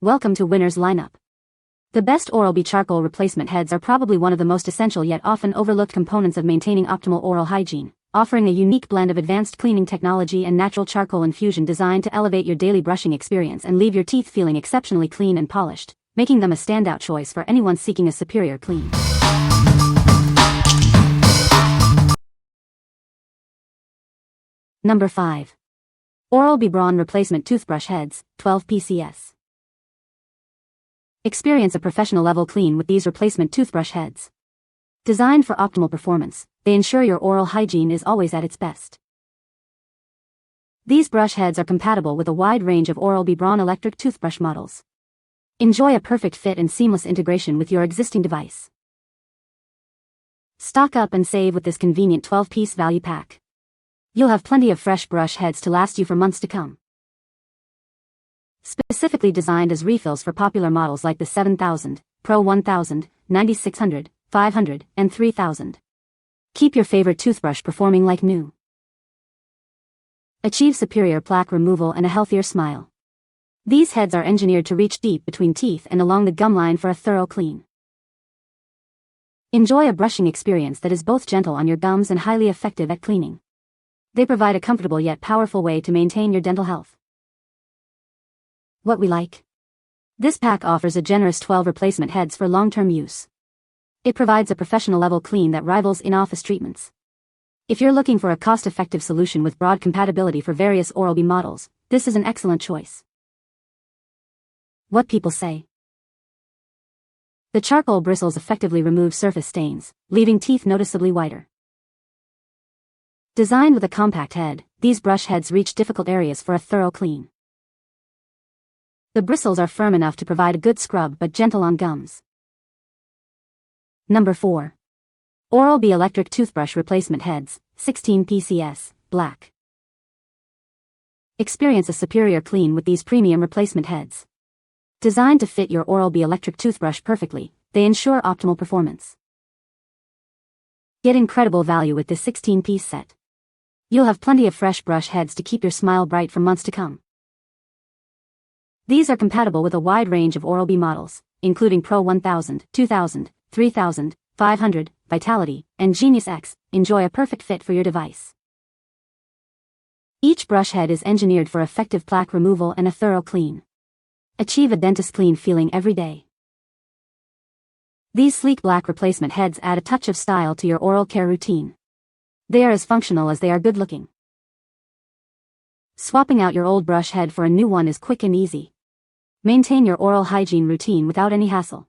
Welcome to Winner's Lineup. The best Oral-B charcoal replacement heads are probably one of the most essential yet often overlooked components of maintaining optimal oral hygiene, offering a unique blend of advanced cleaning technology and natural charcoal infusion designed to elevate your daily brushing experience and leave your teeth feeling exceptionally clean and polished, making them a standout choice for anyone seeking a superior clean. Number 5. Oral-B Braun Replacement Toothbrush Heads, 12 PCS. Experience a professional-level clean with these replacement toothbrush heads. Designed for optimal performance, they ensure your oral hygiene is always at its best. These brush heads are compatible with a wide range of Oral-B Braun electric toothbrush models. Enjoy a perfect fit and seamless integration with your existing device. Stock up and save with this convenient 12-piece value pack. You'll have plenty of fresh brush heads to last you for months to come. Specifically designed as refills for popular models like the 7000, Pro 1000, 9600, 500, and 3000. Keep your favorite toothbrush performing like new. Achieve superior plaque removal and a healthier smile. These heads are engineered to reach deep between teeth and along the gum line for a thorough clean. Enjoy a brushing experience that is both gentle on your gums and highly effective at cleaning. They provide a comfortable yet powerful way to maintain your dental health. What we like. This pack offers a generous 12 replacement heads for long-term use. It provides a professional-level clean that rivals in-office treatments. If you're looking for a cost-effective solution with broad compatibility for various Oral-B models, this is an excellent choice. What people say. The charcoal bristles effectively remove surface stains, leaving teeth noticeably whiter. Designed with a compact head, these brush heads reach difficult areas for a thorough clean. The bristles are firm enough to provide a good scrub but gentle on gums. Number 4. Oral-B Electric Toothbrush Replacement Heads, 16 PCS, Black. Experience a superior clean with these premium replacement heads. Designed to fit your Oral-B electric toothbrush perfectly, they ensure optimal performance. Get incredible value with this 16-piece set. You'll have plenty of fresh brush heads to keep your smile bright for months to come. These are compatible with a wide range of Oral-B models, including Pro 1000, 2000, 3000, 500, Vitality, and Genius X. Enjoy a perfect fit for your device. Each brush head is engineered for effective plaque removal and a thorough clean. Achieve a dentist clean feeling every day. These sleek black replacement heads add a touch of style to your oral care routine. They are as functional as they are good-looking. Swapping out your old brush head for a new one is quick and easy. Maintain your oral hygiene routine without any hassle.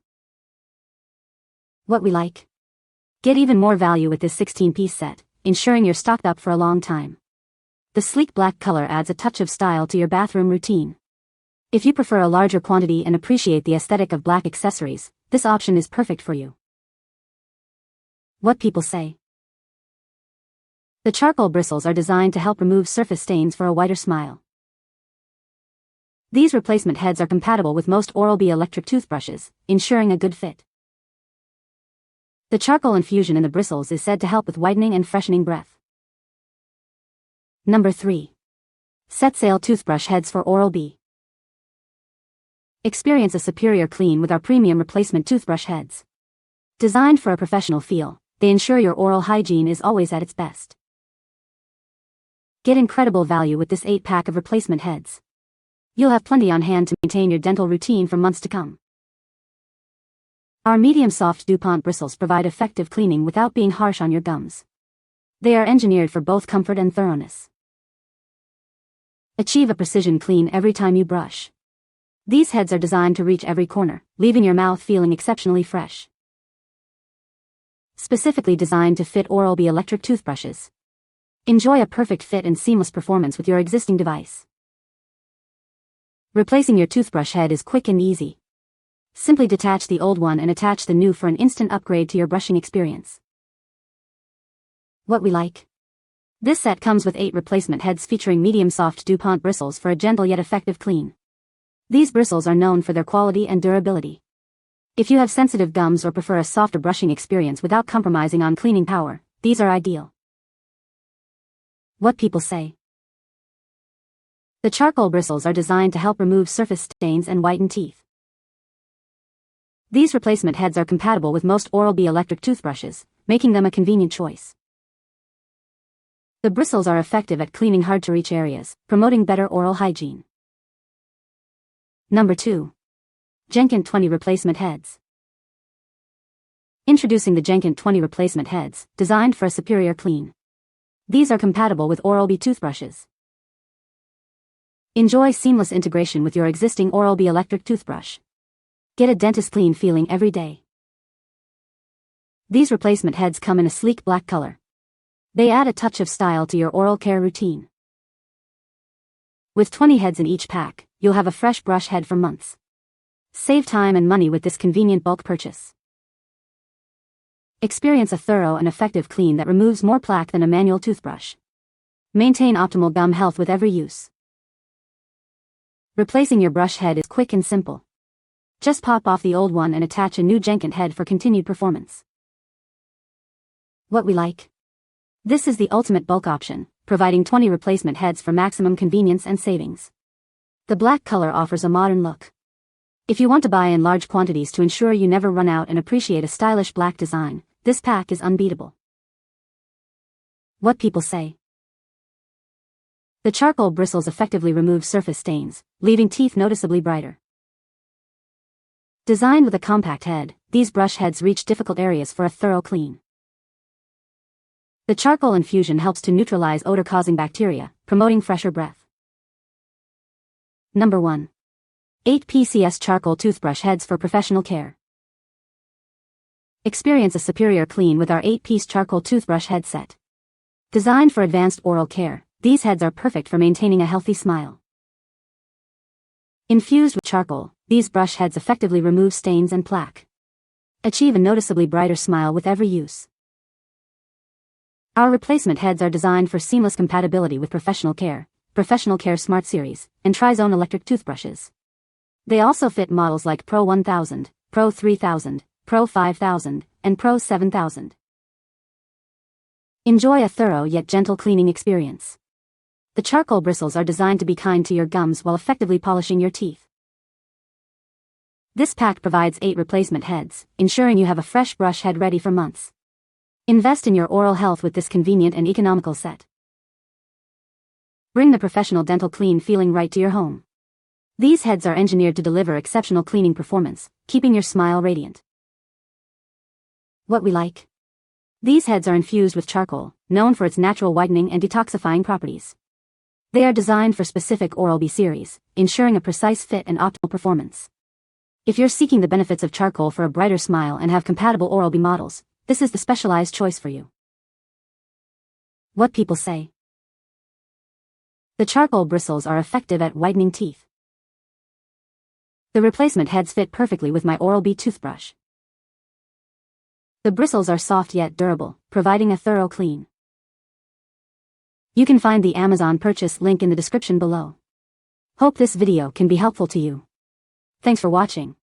What we like. Get even more value with this 16-piece set, ensuring you're stocked up for a long time. The sleek black color adds a touch of style to your bathroom routine. If you prefer a larger quantity and appreciate the aesthetic of black accessories, this option is perfect for you. What people say. The charcoal bristles are designed to help remove surface stains for a whiter smile. These replacement heads are compatible with most Oral-B electric toothbrushes, ensuring a good fit. The charcoal infusion in the bristles is said to help with whitening and freshening breath. Number 3. SetSail Toothbrush Heads for Oral-B. Experience a superior clean with our premium replacement toothbrush heads. Designed for a professional feel, they ensure your oral hygiene is always at its best. Get incredible value with this 8-pack of replacement heads. You'll have plenty on hand to maintain your dental routine for months to come. Our medium-soft DuPont bristles provide effective cleaning without being harsh on your gums. They are engineered for both comfort and thoroughness. Achieve a precision clean every time you brush. These heads are designed to reach every corner, leaving your mouth feeling exceptionally fresh. Specifically designed to fit Oral-B electric toothbrushes. Enjoy a perfect fit and seamless performance with your existing device. Replacing your toothbrush head is quick and easy. Simply detach the old one and attach the new for an instant upgrade to your brushing experience. What we like. This set comes with 8 replacement heads featuring medium-soft DuPont bristles for a gentle yet effective clean. These bristles are known for their quality and durability. If you have sensitive gums or prefer a softer brushing experience without compromising on cleaning power, these are ideal. What people say. The charcoal bristles are designed to help remove surface stains and whiten teeth. These replacement heads are compatible with most Oral-B electric toothbrushes, making them a convenient choice. The bristles are effective at cleaning hard-to-reach areas, promoting better oral hygiene. Number 2. GENKENT 20 Replacement Heads. Introducing the GENKENT 20 Replacement Heads, designed for a superior clean. These are compatible with Oral-B toothbrushes. Enjoy seamless integration with your existing Oral-B electric toothbrush. Get a dentist clean feeling every day. These replacement heads come in a sleek black color. They add a touch of style to your oral care routine. With 20 heads in each pack, you'll have a fresh brush head for months. Save time and money with this convenient bulk purchase. Experience a thorough and effective clean that removes more plaque than a manual toothbrush. Maintain optimal gum health with every use. Replacing your brush head is quick and simple. Just pop off the old one and attach a new GENKENT head for continued performance. What we like? This is the ultimate bulk option, providing 20 replacement heads for maximum convenience and savings. The black color offers a modern look. If you want to buy in large quantities to ensure you never run out and appreciate a stylish black design, this pack is unbeatable. What people say. The charcoal bristles effectively remove surface stains, leaving teeth noticeably brighter. Designed with a compact head, these brush heads reach difficult areas for a thorough clean. The charcoal infusion helps to neutralize odor-causing bacteria, promoting fresher breath. Number 1. 8 PCS Charcoal Toothbrush Heads for Professional Care. Experience a superior clean with our 8-piece charcoal toothbrush head set. Designed for advanced oral care, these heads are perfect for maintaining a healthy smile. Infused with charcoal, these brush heads effectively remove stains and plaque. Achieve a noticeably brighter smile with every use. Our replacement heads are designed for seamless compatibility with Professional Care Smart Series, and Tri-Zone electric toothbrushes. They also fit models like Pro 1000, Pro 3000, Pro 5000, and Pro 7000. Enjoy a thorough yet gentle cleaning experience. The charcoal bristles are designed to be kind to your gums while effectively polishing your teeth. This pack provides 8 replacement heads, ensuring you have a fresh brush head ready for months. Invest in your oral health with this convenient and economical set. Bring the professional dental clean feeling right to your home. These heads are engineered to deliver exceptional cleaning performance, keeping your smile radiant. What we like? These heads are infused with charcoal, known for its natural whitening and detoxifying properties. They are designed for specific Oral-B series, ensuring a precise fit and optimal performance. If you're seeking the benefits of charcoal for a brighter smile and have compatible Oral-B models, this is the specialized choice for you. What people say. The charcoal bristles are effective at whitening teeth. The replacement heads fit perfectly with my Oral-B toothbrush. The bristles are soft yet durable, providing a thorough clean. You can find the Amazon purchase link in the description below. Hope this video can be helpful to you. Thanks for watching.